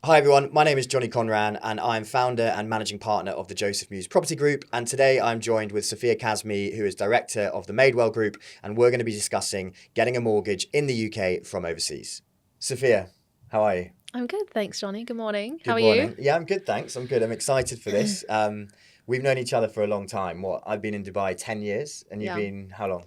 Hi everyone, my name is Johnny Conran and I'm founder and managing partner of the Mews Property Group, and today I'm joined with Sophia Kazmi, who is director of the Maidwell Group, and we're going to be discussing getting a mortgage in the UK from overseas. Sophia, how are you? I'm good, thanks, Johnny. Good morning. How Good are you? morning. Yeah, I'm good, thanks. I'm good. I'm excited for this. We've known each other for a long time. I've been in Dubai 10 years and you've Yeah. been how long?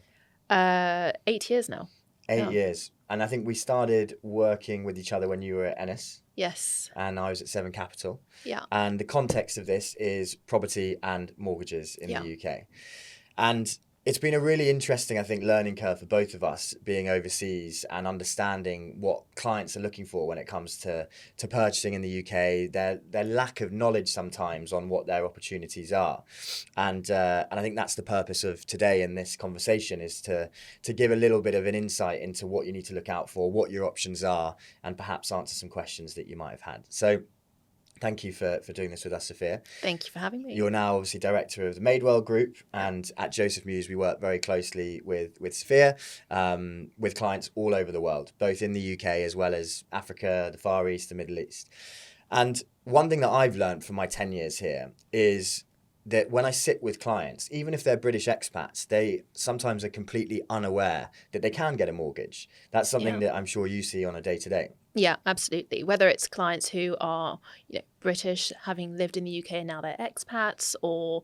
8 years now. 8 Yeah. years. And I think we started working with each other when you were at Ennis Yes. and I was at Seven Capital. Yeah. And the context of this is property and mortgages in the Yeah. UK. And it's been a really interesting, I think, learning curve for both of us being overseas and understanding what clients are looking for when it comes to purchasing in the UK, their lack of knowledge sometimes on what their opportunities are. And I think that's the purpose of today in this conversation is to give a little bit of an insight into what you need to look out for, what your options are, and perhaps answer some questions that you might have had. So thank you for doing this with us, Sophia. Thank you for having me. You're now obviously director of the Maidwell Group, and at Mews we work very closely with Sophia, with clients all over the world, both in the UK as well as Africa, the Far East, the Middle East. And one thing that I've learned from my 10 years here is that when I sit with clients, even if they're British expats, they sometimes are completely unaware that they can get a mortgage. That's something Yeah. that I'm sure you see on a day-to-day. Yeah, absolutely. Whether it's clients who are, British, having lived in the UK and now they're expats, or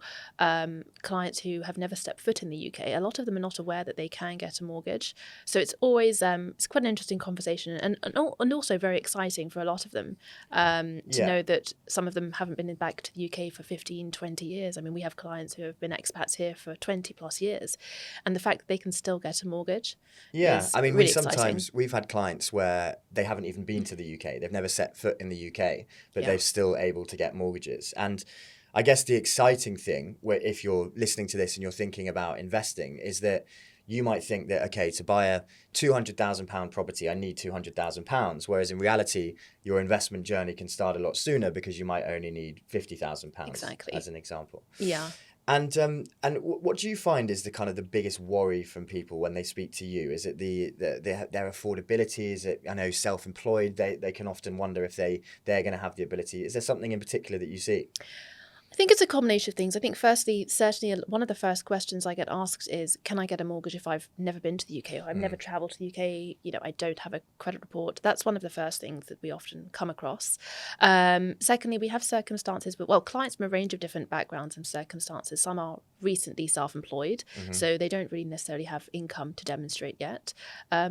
clients who have never stepped foot in the UK, a lot of them are not aware that they can get a mortgage. So it's always it's quite an interesting conversation and also very exciting for a lot of them to know that some of them haven't been back to the UK for 15, 20 years. I mean, we have clients who have been expats here for 20 plus years, and the fact that they can still get a mortgage is I mean, really exciting. we've had clients where they haven't even been to the UK, they've never set foot in the UK, but they've still able to get mortgages. And I guess the exciting thing, where if you're listening to this and you're thinking about investing, is that you might think that, okay, to buy a £200,000 property, I need £200,000. Whereas in reality, your investment journey can start a lot sooner because you might only need £50,000, Exactly. as an example. Yeah. And what do you find is the kind of the biggest worry from people when they speak to you? Is it their affordability? Is it, I know, self-employed? They can often wonder if they're going to have the ability. Is there something in particular that you see? I think it's a combination of things. I think firstly, certainly one of the first questions I get asked is, can I get a mortgage if I've never been to the UK or I've never travelled to the UK? I don't have a credit report. That's one of the first things that we often come across. Secondly, we have circumstances, clients from a range of different backgrounds and circumstances. Some are recently self-employed, so they don't really necessarily have income to demonstrate yet.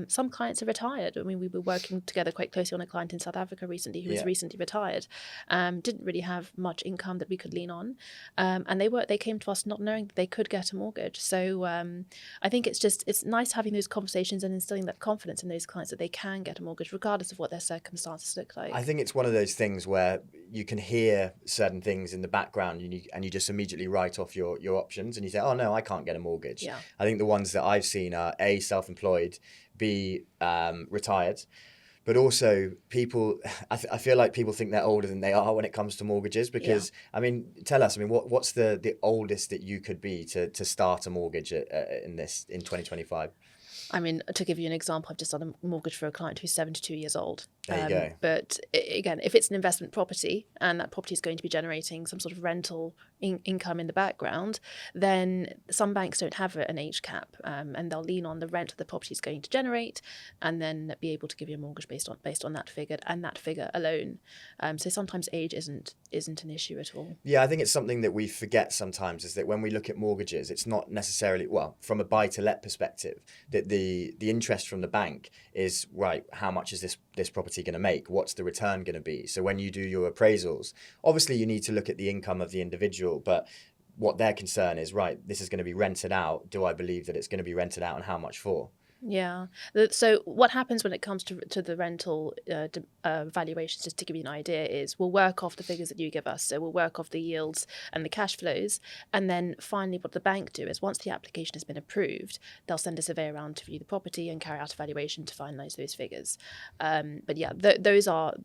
Some clients are retired. I mean, we were working together quite closely on a client in South Africa recently who was recently retired, didn't really have much income that we could lean on, and they came to us not knowing that they could get a mortgage. So I think it's nice having those conversations and instilling that confidence in those clients that they can get a mortgage regardless of what their circumstances look like. I think it's one of those things where you can hear certain things in the background and you just immediately write off your options and you say, oh no, I can't get a mortgage. Yeah. I think the ones that I've seen are A, self-employed, B, retired. But also people, I feel like people think they're older than they are when it comes to mortgages because, I mean, tell us, I mean, what's the oldest that you could be to start a mortgage in 2025? I mean, to give you an example, I've just done a mortgage for a client who's 72 years old. There you go. But again, if it's an investment property and that property is going to be generating some sort of rental income in the background, then some banks don't have an age cap, and they'll lean on the rent that the property is going to generate, and then be able to give you a mortgage based on that figure and that figure alone. So sometimes age isn't an issue at all. Yeah, I think it's something that we forget sometimes is that when we look at mortgages, it's not necessarily, well, from a buy-to-let perspective, that the interest from the bank is, right, how much is this property going to make? What's the return going to be? So when you do your appraisals, obviously you need to look at the income of the individual, but what their concern is, right, this is going to be rented out. Do I believe that it's going to be rented out and how much for? Yeah. So what happens when it comes to the rental valuations, just to give you an idea, is we'll work off the figures that you give us. So we'll work off the yields and the cash flows. And then finally, what the bank do is once the application has been approved, they'll send a surveyor around to view the property and carry out a valuation to finalise those figures. But yeah, those are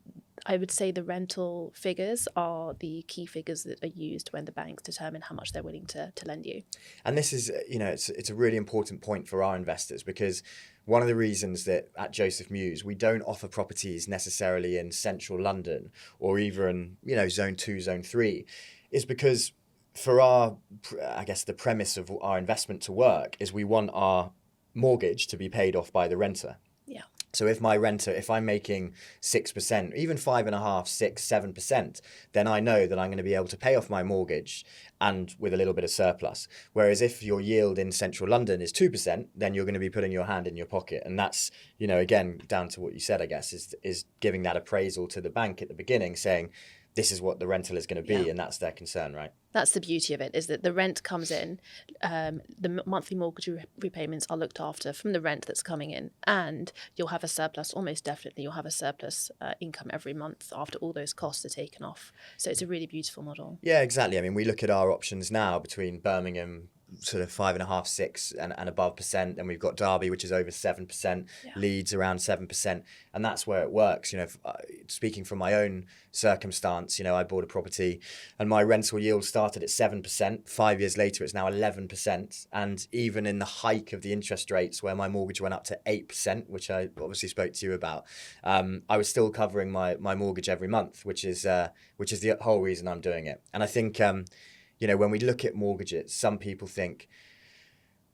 I would say the rental figures are the key figures that are used when the banks determine how much they're willing to lend you. And this is, it's a really important point for our investors, because one of the reasons that at Joseph Mews we don't offer properties necessarily in central London or even zone 2, zone 3 is because for I guess the premise of our investment to work is we want our mortgage to be paid off by the renter. Yeah. So if I'm making 6%, even 5.5%, 6%, 7%, then I know that I'm going to be able to pay off my mortgage and with a little bit of surplus. Whereas if your yield in central London is 2%, then you're going to be putting your hand in your pocket. And that's, again, down to what you said, I guess, is giving that appraisal to the bank at the beginning, saying, this is what the rental is going to be, Yeah. and that's their concern, right? That's the beauty of it, is that the rent comes in, the monthly mortgage repayments are looked after from the rent that's coming in, and you'll have a surplus, almost definitely you'll have a surplus income every month after all those costs are taken off. So it's a really beautiful model. Yeah, exactly. I mean, we look at our options now between Birmingham, sort of 5.5%, 6% and above percent. Then we've got Derby, which is over 7%, Yeah. Leeds around 7%, and that's where it works. Speaking from my own circumstance, I bought a property, and my rental yield started at 7%. 5 years later, it's now 11%, and even in the hike of the interest rates, where my mortgage went up to 8%, which I obviously spoke to you about, I was still covering my mortgage every month, which is the whole reason I'm doing it. And I think when we look at mortgages, some people think,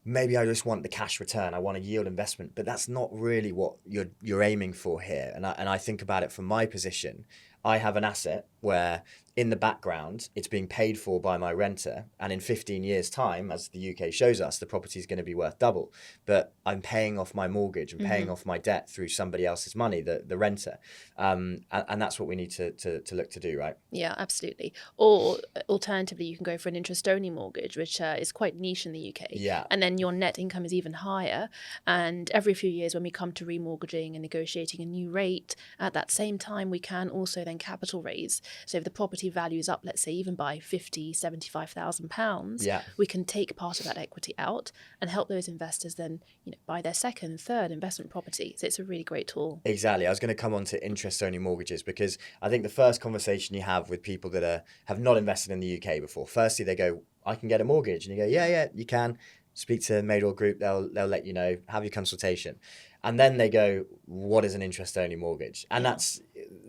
maybe I just want the cash return, I want a yield investment, but that's not really what you're aiming for here. And I think about it from my position. I have an asset where in the background it's being paid for by my renter, and in 15 years' time, as the UK shows us, the property is going to be worth double. But I'm paying off my mortgage and paying off my debt through somebody else's money, the renter, and that's what we need to look to do, right? Yeah, absolutely. Or alternatively, you can go for an interest-only mortgage, which is quite niche in the UK. Yeah. And then your net income is even higher. And every few years, when we come to remortgaging and negotiating a new rate, at that same time, we can also then capital raise. So if the property value is up, let's say even by £50,000, £75,000, Yeah. we can take part of that equity out and help those investors then buy their second, third investment property. So it's a really great tool. Exactly. I was going to come on to interest-only mortgages, because I think the first conversation you have with people that have not invested in the UK before, firstly they go, I can get a mortgage, and you go, yeah, you can. Speak to Maidwell Group, they'll let you know, have your consultation. And then they go, what is an interest-only mortgage? And that's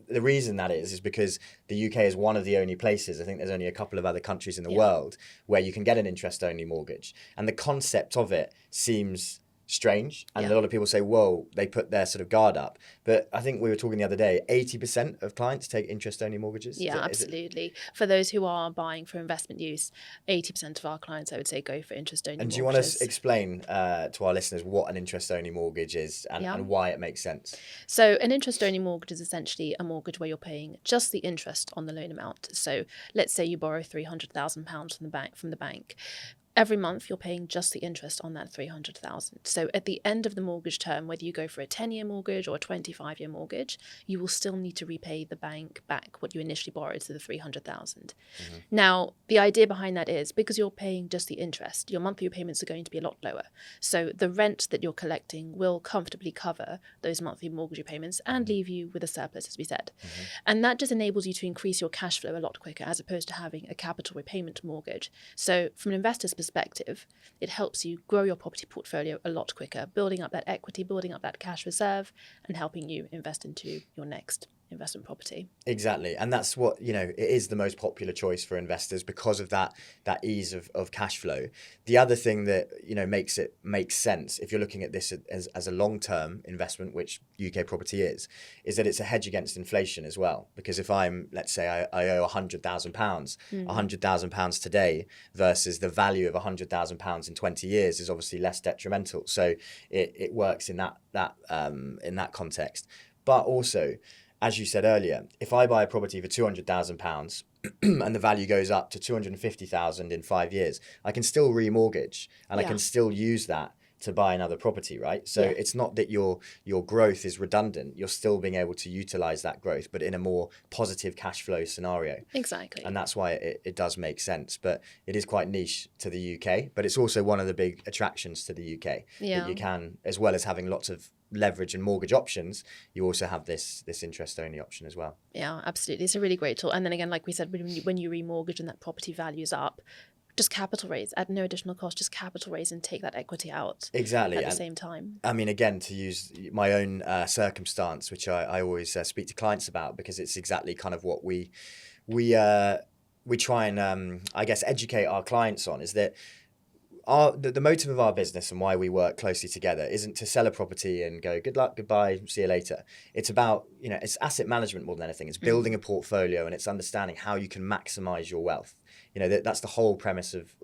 the reason that is because the UK is one of the only places, I think there's only a couple of other countries in the world where you can get an interest-only mortgage. And the concept of it seems strange, and a lot of people say, whoa, they put their sort of guard up. But I think we were talking the other day, 80% of clients take interest-only mortgages. Yeah, absolutely. For those who are buying for investment use, 80% of our clients, I would say, go for interest-only mortgages. And do you want to explain to our listeners what an interest-only mortgage is and why it makes sense? So an interest-only mortgage is essentially a mortgage where you're paying just the interest on the loan amount. So let's say you borrow £300,000 from the bank. Every month, you're paying just the interest on that $300,000. So at the end of the mortgage term, whether you go for a 10-year mortgage or a 25-year mortgage, you will still need to repay the bank back what you initially borrowed, so the $300,000. Now, the idea behind that is because you're paying just the interest, your monthly repayments are going to be a lot lower. So the rent that you're collecting will comfortably cover those monthly mortgage repayments and leave you with a surplus, as we said. And that just enables you to increase your cash flow a lot quicker, as opposed to having a capital repayment mortgage. So from an investor's perspective, it helps you grow your property portfolio a lot quicker, building up that equity, building up that cash reserve, and helping you invest into your next investment property. Exactly. And that's what, it is the most popular choice for investors because of that ease of cash flow. The other thing that, makes sense if you're looking at this as a long-term investment, which UK property is that it's a hedge against inflation as well. Because if let's say I owe £100,000, £100,000 today versus the value of £100,000 in 20 years is obviously less detrimental. So it works in that context. But also, as you said earlier, if I buy a property for £200,000 and the value goes up to £250,000 in 5 years, I can still remortgage and I can still use that to buy another property, right? So it's not that your growth is redundant. You're still being able to utilize that growth, but in a more positive cash flow scenario. Exactly. And that's why it does make sense. But it is quite niche to the UK, but it's also one of the big attractions to the UK. Yeah. That you can, as well as having lots of leverage and mortgage options, you also have this interest only option as well. Yeah, absolutely. It's a really great tool. And then again, like we said, when you remortgage and that property value's up, just capital raise at no additional cost, just capital raise and take that equity out. Exactly. At the same time. I mean, again, to use my own circumstance, which I always speak to clients about, because it's exactly kind of what we try and, I guess, educate our clients on, is that the motive of our business and why we work closely together isn't to sell a property and go, good luck, goodbye, see you later. It's about, it's asset management more than anything. It's building a portfolio, and it's understanding how you can maximize your wealth. That's the whole premise of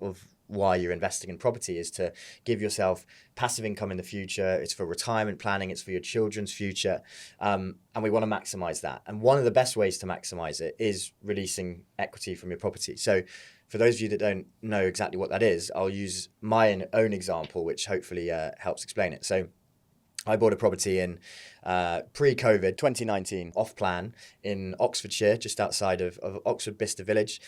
why you're investing in property, is to give yourself passive income in the future. It's for retirement planning. It's for your children's future. And we want to maximize that. And one of the best ways to maximize it is releasing equity from your property. So for those of you that don't know exactly what that is, I'll use my own example, which hopefully helps explain it. So I bought a property in pre-COVID 2019 off plan in Oxfordshire, just outside of Oxford Bicester Village.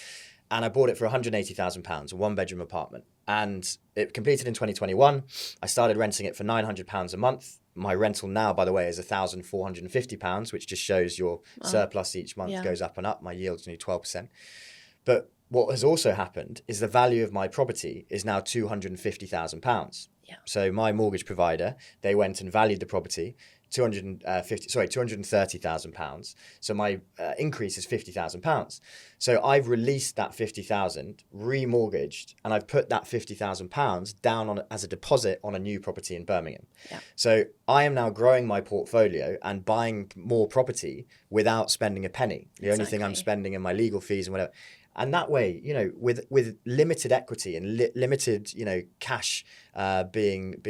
And I bought it for £180,000, a one-bedroom apartment. And it completed in 2021. I started renting it for £900 a month. My rental now, by the way, is £1,450, which just shows your surplus each month goes up and up. My yield's nearly 12%. But what has also happened is the value of my property is now £250,000. Yeah. So my mortgage provider, they went and valued the property £230,000. So my increase is £50,000. So I've released that £50,000, remortgaged, and I've put that £50,000 down as a deposit on a new property in Birmingham. Yeah. So I am now growing my portfolio and buying more property without spending a penny. The only thing I'm spending in my legal fees and whatever. And that way, with limited equity and limited, cash being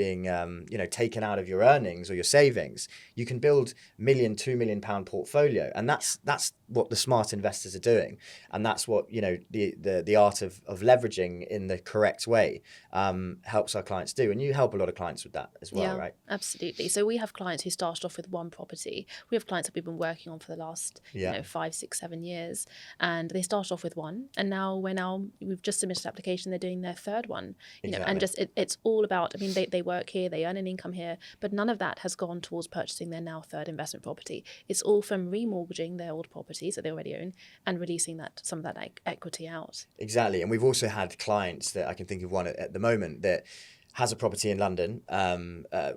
taken out of your earnings or your savings, you can build £1 million, £2 million portfolio, and that's what the smart investors are doing, and that's what the art of leveraging in the correct way helps our clients do, and you help a lot of clients with that as well, right? Absolutely. So we have clients who started off with one property. We have clients that we've been working on for the last 5, 6, 7 years, and they started off with one. And now we've just submitted an application. They're doing their third one, and just it's all about. I mean, they work here, they earn an income here, but none of that has gone towards purchasing their now third investment property. It's all from remortgaging their old properties that they already own and releasing some of that equity out. Exactly, and we've also had clients that I can think of one at the moment that has a property in London.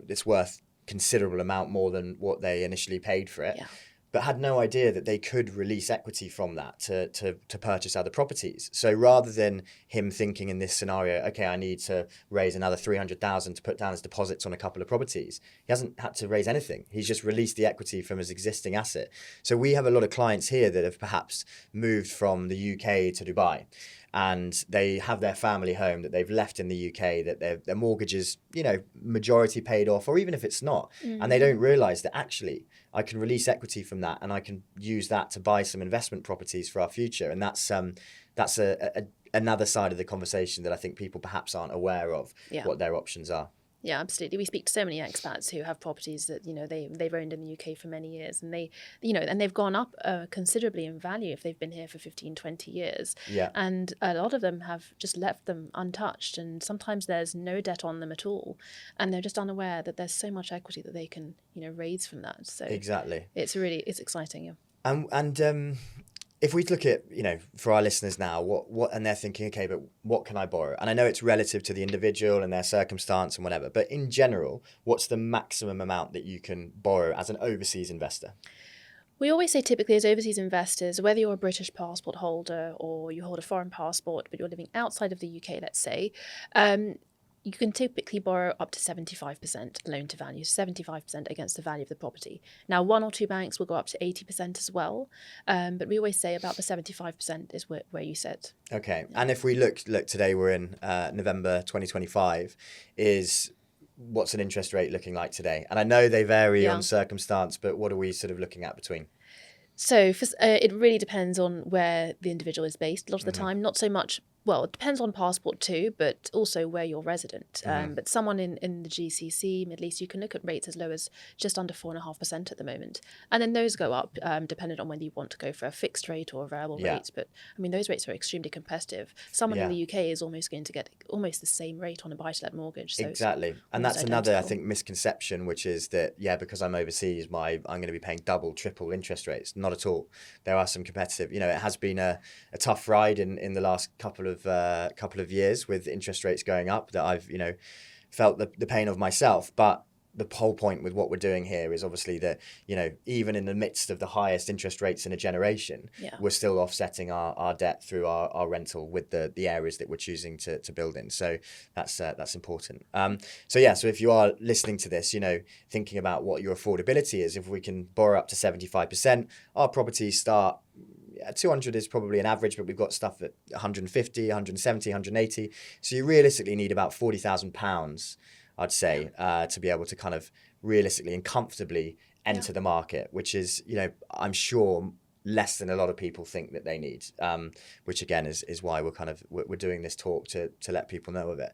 It's worth considerable amount more than what they initially paid for it. Yeah. But had no idea that they could release equity from that to purchase other properties. So rather than him thinking in this scenario, okay, I need to raise another 300,000 to put down as deposits on a couple of properties, he hasn't had to raise anything. He's just released the equity from his existing asset. So we have a lot of clients here that have perhaps moved from the UK to Dubai, and they have their family home that they've left in the UK, that their mortgage is, majority paid off, or even if it's not, and they don't realise that actually I can release equity from that, and I can use that to buy some investment properties for our future. And that's another side of the conversation that I think people perhaps aren't aware of, what their options are. Yeah, absolutely. We speak to so many expats who have properties that they've owned in the UK for many years, and they've gone up considerably in value if they've been here for 15, 20 years. Yeah. And a lot of them have just left them untouched, and sometimes there's no debt on them at all, and they're just unaware that there's so much equity that they can raise from that. So exactly, it's exciting. Yeah. And if we look at, for our listeners now, what and they're thinking, okay, but what can I borrow? And I know it's relative to the individual and their circumstance and whatever, but in general, what's the maximum amount that you can borrow as an overseas investor? We always say typically as overseas investors, whether you're a British passport holder or you hold a foreign passport, but you're living outside of the UK, let's say, you can typically borrow up to 75% loan to value, 75% against the value of the property. Now, one or two banks will go up to 80% as well, but we always say about the 75% is where you sit. Okay, and if we look today, we're in November 2025, what's an interest rate looking like today? And I know they vary on circumstance, but what are we sort of looking at between? So it really depends on where the individual is based a lot of the time, not so much well, it depends on passport too, but also where you're resident. But someone in the GCC, Middle East, you can look at rates as low as just under 4.5% at the moment. And then those go up depending on whether you want to go for a fixed rate or a variable rate. But I mean, those rates are extremely competitive. Someone in the UK is almost going to get almost the same rate on a buy-to-let mortgage. So exactly. And that's another, I think, misconception, which is that, because I'm overseas, I'm going to be paying double, triple interest rates. Not at all. There are some competitive, it has been a tough ride in the last couple of years with interest rates going up that I've, felt the pain of myself. But the whole point with what we're doing here is obviously that, even in the midst of the highest interest rates in a generation, we're still offsetting our debt through our rental with the areas that we're choosing to build in. So that's important. So if you are listening to this, thinking about what your affordability is, if we can borrow up to 75%, our properties start 200 is probably an average, but we've got stuff at 150, 170, 180. So you realistically need about £40,000, I'd say, to be able to kind of realistically and comfortably enter the market, which is, I'm sure less than a lot of people think that they need, which again is why we're doing this talk to let people know of it.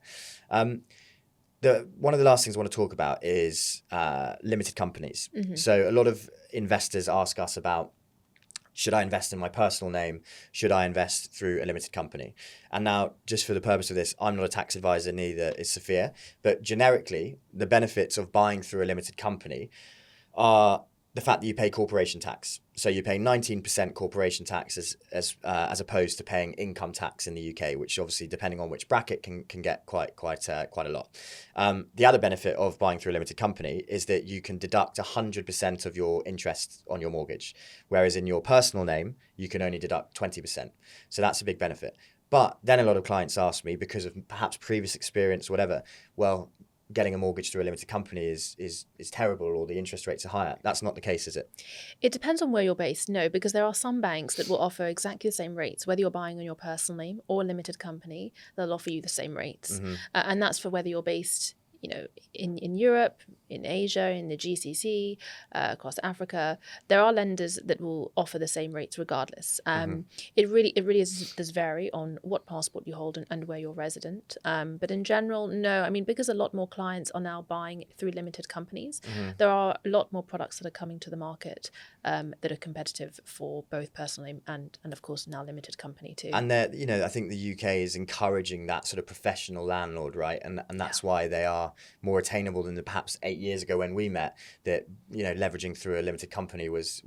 One of the last things I want to talk about is limited companies. So a lot of investors ask us about, should I invest in my personal name? Should I invest through a limited company? And now, just for the purpose of this, I'm not a tax advisor, neither is Sophia, but generically, the benefits of buying through a limited company are the fact that you pay corporation tax. So you pay 19% corporation tax as opposed to paying income tax in the UK, which obviously, depending on which bracket, can get quite a lot. The other benefit of buying through a limited company is that you can deduct 100% of your interest on your mortgage, whereas in your personal name, you can only deduct 20%. So that's a big benefit. But then a lot of clients ask me, because of perhaps previous experience, whatever, well, getting a mortgage through a limited company is terrible, or the interest rates are higher. That's not the case, is it? It depends on where you're based, no, because there are some banks that will offer exactly the same rates, whether you're buying on your personal name or a limited company, they'll offer you the same rates. And that's for whether you're based in Europe, in Asia, in the GCC, across Africa. There are lenders that will offer the same rates regardless. It really does vary on what passport you hold and where you're resident. But in general, no. I mean, because a lot more clients are now buying through limited companies, there are a lot more products that are coming to the market that are competitive for both personal name and of course now limited company too. And I think the UK is encouraging that sort of professional landlord, right? And that's why they are more attainable than perhaps 8 years ago when we met. That leveraging through a limited company was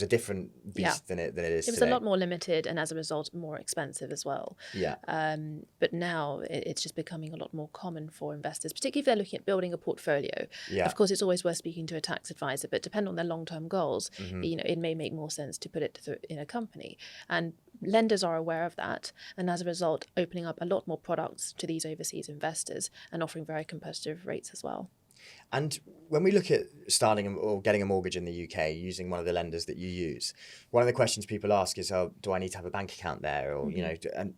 a different beast than it is. It was today. a lot more limited, and as a result, more expensive as well. But now it's just becoming a lot more common for investors, particularly if they're looking at building a portfolio. Of course, it's always worth speaking to a tax advisor, but depending on their long-term goals, it may make more sense to put it in a company. And lenders are aware of that, and as a result, opening up a lot more products to these overseas investors and offering very competitive rates as well. And when we look at starting or getting a mortgage in the UK using one of the lenders that you use, one of the questions people ask is, "Oh, do I need to have a bank account there?" Or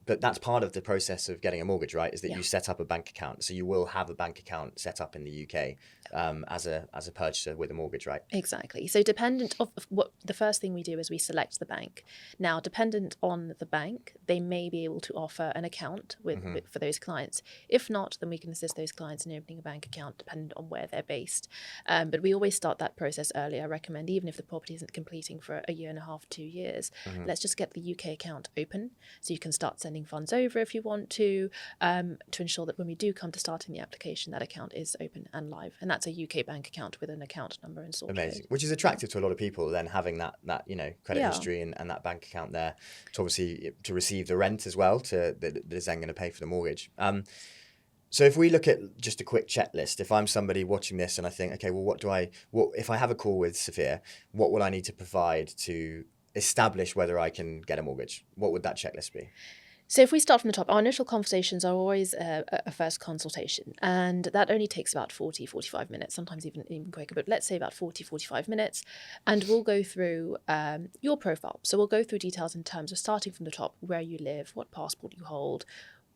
but that's part of the process of getting a mortgage, right? Is that you set up a bank account, so you will have a bank account set up in the UK as a purchaser with a mortgage, right? Exactly. So dependent of what the first thing we do is we select the bank. Now, dependent on the bank, they may be able to offer an account for those clients. If not, then we can assist those clients in opening a bank account, dependent on where they're based. But we always start that process early. I recommend, even if the property isn't completing for a year and a half, 2 years, let's just get the UK account open, so you can start sending funds over if you want to ensure that when we do come to starting the application, that account is open and live. And that's a UK bank account with an account number and sort Amazing, which is attractive to a lot of people. Then having that credit history and that bank account there to obviously to receive the rent as well, that is then going to pay for the mortgage. So if we look at just a quick checklist, if I'm somebody watching this and I think, okay, well, what if I have a call with Sophia, what will I need to provide to establish whether I can get a mortgage? What would that checklist be? So if we start from the top, our initial conversations are always a first consultation, and that only takes about 40, 45 minutes, sometimes even quicker, but let's say about 40, 45 minutes, and we'll go through your profile. So we'll go through details in terms of starting from the top, where you live, what passport you hold,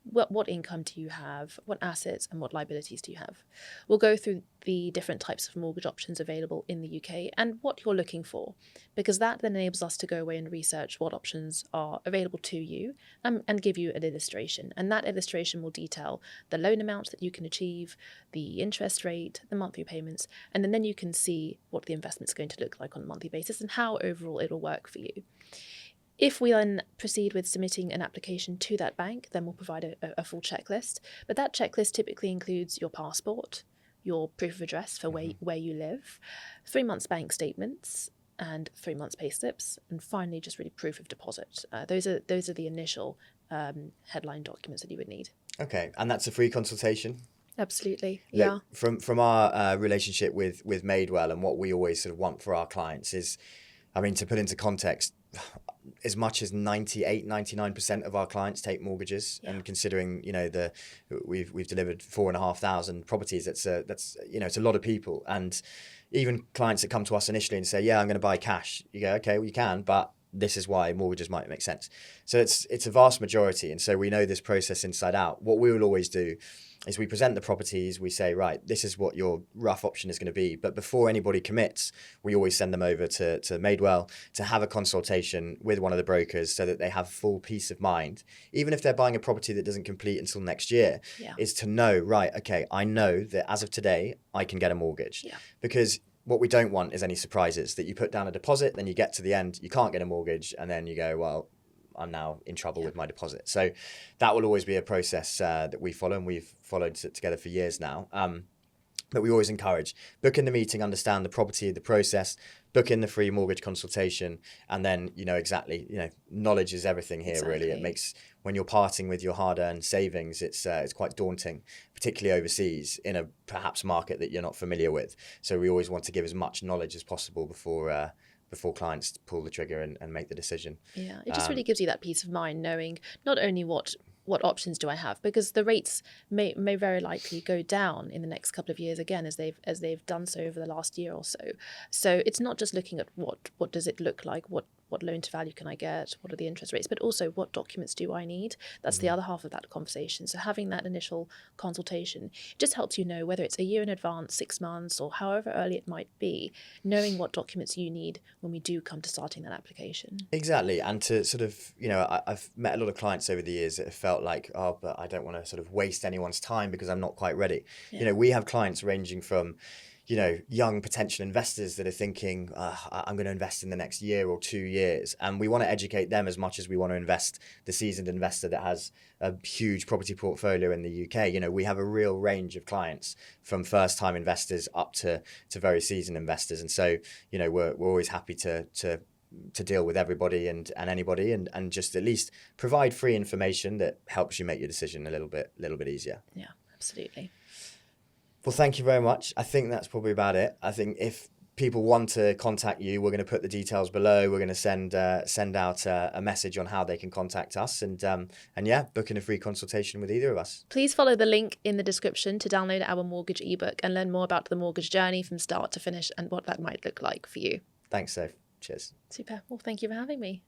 what income do you have, what assets and what liabilities do you have. We'll go through the different types of mortgage options available in the UK and what you're looking for, because that then enables us to go away and research what options are available to you, and give you an illustration. And that illustration will detail the loan amount that you can achieve, the interest rate, the monthly payments, and then you can see what the investment's going to look like on a monthly basis and how overall it'll work for you. If we then proceed with submitting an application to that bank, then we'll provide a full checklist. But that checklist typically includes your passport, your proof of address for where you live, 3 months bank statements, and 3 months pay slips, and finally just really proof of deposit. Those are the initial headline documents that you would need. Okay, and that's a free consultation? Absolutely, yeah. Look, from our relationship with Maidwell, and what we always sort of want for our clients is, I mean, to put into context, as much as 99% of our clients take mortgages, and considering, you know, we've delivered 4,500 properties, that's you know, it's a lot of people. And even clients that come to us initially and say, yeah, I'm going to buy cash, you go, okay, well, you can, but this is why mortgages might make sense. So it's a vast majority, and so we know this process inside out. What we will always do is we present the properties, we say, right, this is what your rough option is going to be. But before anybody commits, we always send them over to Maidwell to have a consultation with one of the brokers so that they have full peace of mind. Even if they're buying a property that doesn't complete until next year, is to know, right, okay, I know that as of today, I can get a mortgage. Yeah. Because what we don't want is any surprises, that you put down a deposit, then you get to the end, you can't get a mortgage, and then you go, well, I'm now in trouble with my deposit. So that will always be a process that we follow, and we've followed it together for years now. But we always encourage, book in the meeting, understand the property, the process, book in the free mortgage consultation, and then, you know, exactly, you know, knowledge is everything here, really. It makes, when you're parting with your hard-earned savings, it's quite daunting, particularly overseas in a perhaps market that you're not familiar with. So we always want to give as much knowledge as possible before clients pull the trigger and make the decision. Yeah, it just really gives you that peace of mind knowing not only what options do I have, because the rates may very likely go down in the next couple of years again, as they've done so over the last year or so. So it's not just looking at what does it look like, what loan to value can I get, what are the interest rates, but also what documents do I need. That's the other half of that conversation. So having that initial consultation just helps you know whether it's a year in advance, 6 months, or however early it might be, knowing what documents you need when we do come to starting that application. Exactly. And to sort of, you know, I've met a lot of clients over the years that have felt like, oh, but I don't want to sort of waste anyone's time because I'm not quite ready. Yeah. You know, we have clients ranging from, you know, young potential investors that are thinking, I'm going to invest in the next year or 2 years. And we want to educate them as much as we want to invest the seasoned investor that has a huge property portfolio in the UK. You know, we have a real range of clients from first time investors up to very seasoned investors. And so, you know, we're always happy to deal with everybody and anybody, and just at least provide free information that helps you make your decision a little bit easier. Yeah, absolutely. Well, thank you very much. I think that's probably about it. I think if people want to contact you, we're going to put the details below. We're going to send out a message on how they can contact us, and yeah, book in a free consultation with either of us. Please follow the link in the description to download our mortgage ebook and learn more about the mortgage journey from start to finish and what that might look like for you. Thanks, Soph. Cheers. Super. Well, thank you for having me.